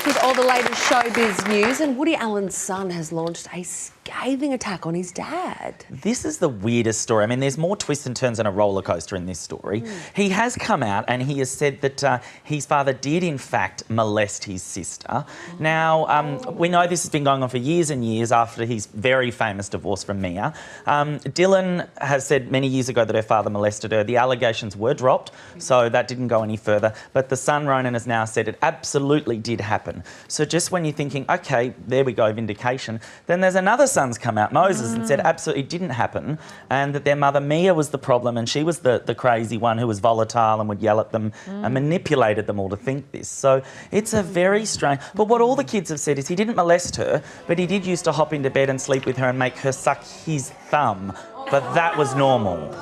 with all the latest showbiz news, and Woody Allen's son has launched a scathing attack on his dad. This is the weirdest story. I mean, there's more twists and turns than a roller coaster in this story. He has come out and he has said that his father did, in fact, molest his sister. Now, we know this has been going on for years and years after his very famous divorce from Mia. Dylan has said many years ago that her father molested her. The allegations were dropped, so that didn't go any further. But the son, Ronan, has now said it absolutely did happen. So just when you're thinking, OK, there we go, vindication, then there's another son's come out, Moses, and said absolutely it didn't happen, and that their mother Mia was the problem, and she was the crazy one who was volatile and would yell at them and manipulated them all to think this. So it's a very strange... But what all the kids have said is he didn't molest her, but he did used to hop into bed and sleep with her and make her suck his thumb, but that was normal.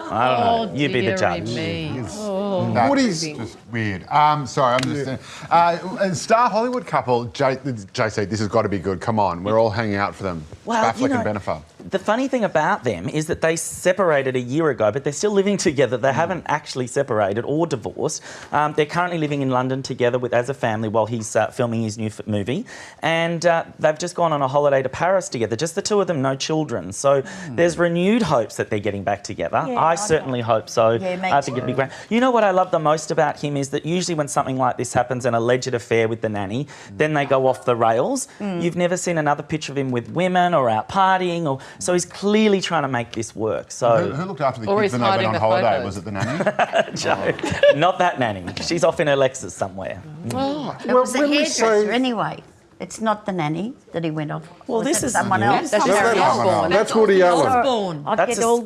I don't know. You be the judge. Woody's just weird. Sorry, I'm just... star Hollywood couple, JC, this has got to be good. Come on, we're all hanging out for them. Well, Affleck and Bennifer. The funny thing about them is that they separated a year ago, but they're still living together. They haven't actually separated or divorced. They're currently living in London together as a family while he's filming his new movie. And they've just gone on a holiday to Paris together, just the two of them, no children. So there's renewed hopes that they're getting back together. Yeah, I certainly hope so. Yeah, I think it'd be great. You know what I love the most about him is that usually when something like this happens, an alleged affair with the nanny, then they go off the rails. You've never seen another picture of him with women or out partying, or so he's clearly trying to make this work. So who looked after the kids when they went on holiday? photos. Was it the nanny? Joe, not that nanny. She's off in her Lexus somewhere. It was the hairdresser anyway. It's not the nanny that he went off. Well, Was this it is someone else. That's Somewhere else. Osborne. That's Woody Allen.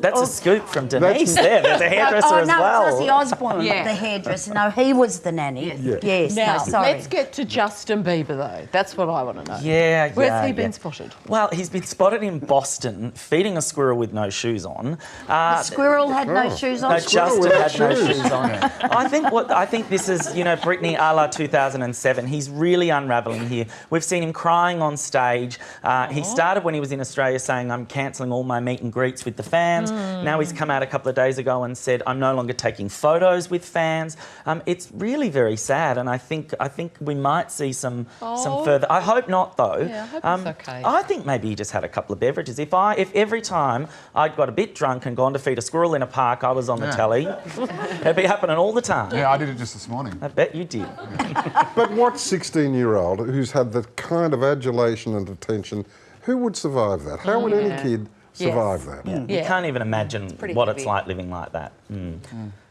That's a scoop from Denise there. There's a hairdresser Oh, as no, well. it was the Osborne, Yeah. the hairdresser. No, he was the nanny. Yes, Now, no, sorry. let's get to Justin Bieber, though. That's what I want to know. Yeah, Where's he been spotted? Well, he's been spotted in Boston feeding a squirrel with no shoes on. The squirrel had no shoes on. No, Justin without had no shoes. shoes on. I think this is, you know, Britney a la 2007. He's really unravelling here. We've seen him crying on stage. He started when he was in Australia saying, I'm cancelling all my meet and greets with the fans. Now he's come out a couple of days ago and said, I'm no longer taking photos with fans. It's really very sad, and I think we might see some further. I hope not, though. Yeah, I hope it's okay. I think maybe he just had a couple of beverages. If every time I'd got a bit drunk and gone to feed a squirrel in a park, I was on the telly, it'd be happening all the time. Yeah, I did it just this morning. I bet you did. But what 16-year-old who's had that kind of adulation and attention, who would survive that? How would any kid survive that? You can't even imagine what heavy. it's like living like that.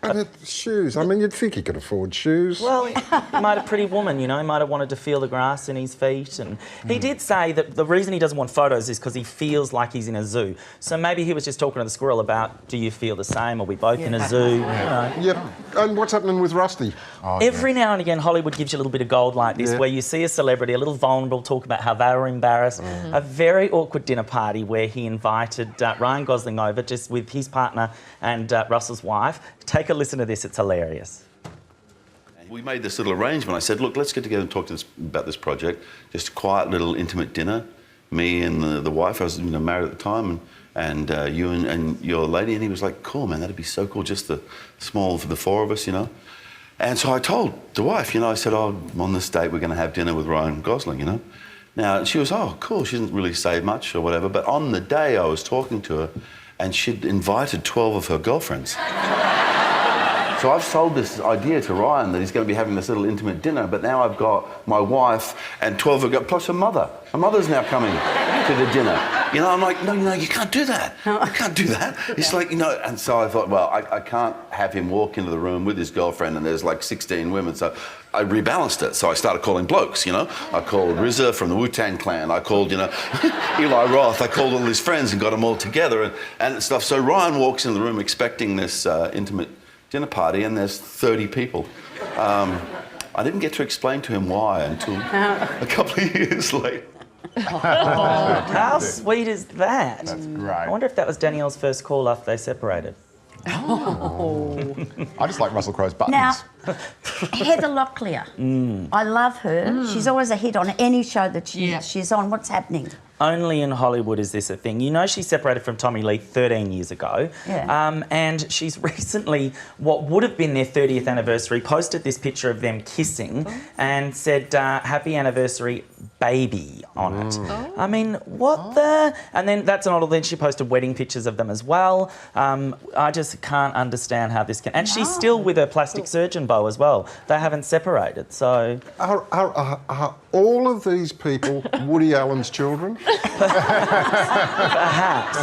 And shoes, I mean, you'd think he could afford shoes. Well, he might have pretty woman, you know, he might have wanted to feel the grass in his feet. And he did say that the reason he doesn't want photos is because he feels like he's in a zoo. So maybe he was just talking to the squirrel about, do you feel the same? Are we both in a zoo? You know. Yep. And what's happening with Rusty? Every now and again, Hollywood gives you a little bit of gold like this, where you see a celebrity, a little vulnerable, talk about how they were embarrassed. A very awkward dinner party where he invited Ryan Gosling over just with his partner and Russell's wife. Take a listen to this, it's hilarious. We made this little arrangement. I said, look, let's get together and talk about this project. Just a quiet little intimate dinner. Me and the wife, I was married at the time, and you and your lady. And he was like, cool, man, that'd be so cool, just the small for the four of us, you know. And so I told the wife, I said, oh, on this date we're going to have dinner with Ryan Gosling, you know. Now, she was, oh, cool, she didn't really say much or whatever, but on the day I was talking to her, and she'd invited 12 of her girlfriends. So I've sold this idea to Ryan that he's going to be having this little intimate dinner, but now I've got my wife and 12 of her, plus her mother. Her mother's now coming to the dinner. I'm like, no, you can't do that. You can't do that. It's like, and so I thought, well, I can't have him walk into the room with his girlfriend and there's like 16 women, so I rebalanced it. So I started calling blokes, I called RZA from the Wu-Tang Clan. I called, Eli Roth. I called all his friends and got them all together and stuff. So Ryan walks in the room expecting this intimate dinner party, and there's 30 people. I didn't get to explain to him why until a couple of years later. How sweet is that? That's great. I wonder if that was Danielle's first call after they separated. I just like Russell Crowe's buttons. Now, Heather Locklear. I love her. She's always a hit on any show that she's on. What's happening? Only in Hollywood is this a thing. You know, she separated from Tommy Lee 13 years ago. Yeah. And she's recently, what would have been their 30th anniversary, posted this picture of them kissing and said, happy anniversary, baby, on it. I mean, what the... And then that's not all. Then she posted wedding pictures of them as well. I just can't understand how this can... And she's still with her plastic surgeon beau as well. They haven't separated, so... Are all of these people Woody Allen's children? Perhaps.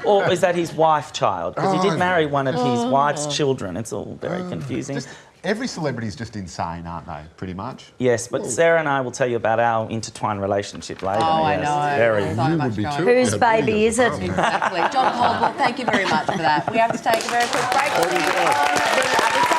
Or is that his wife child? Because he did marry one of his wife's children. It's all very confusing. Every celebrity's just insane, aren't they? Pretty much. Yes, but Sarah and I will tell you about our intertwined relationship later. Oh, I Yes, know. Very. So You much would be going. too. Whose Yeah, baby Woody is it? Exactly. John Caldwell, thank you very much for that. We have to take a very quick break. We'll see you on the other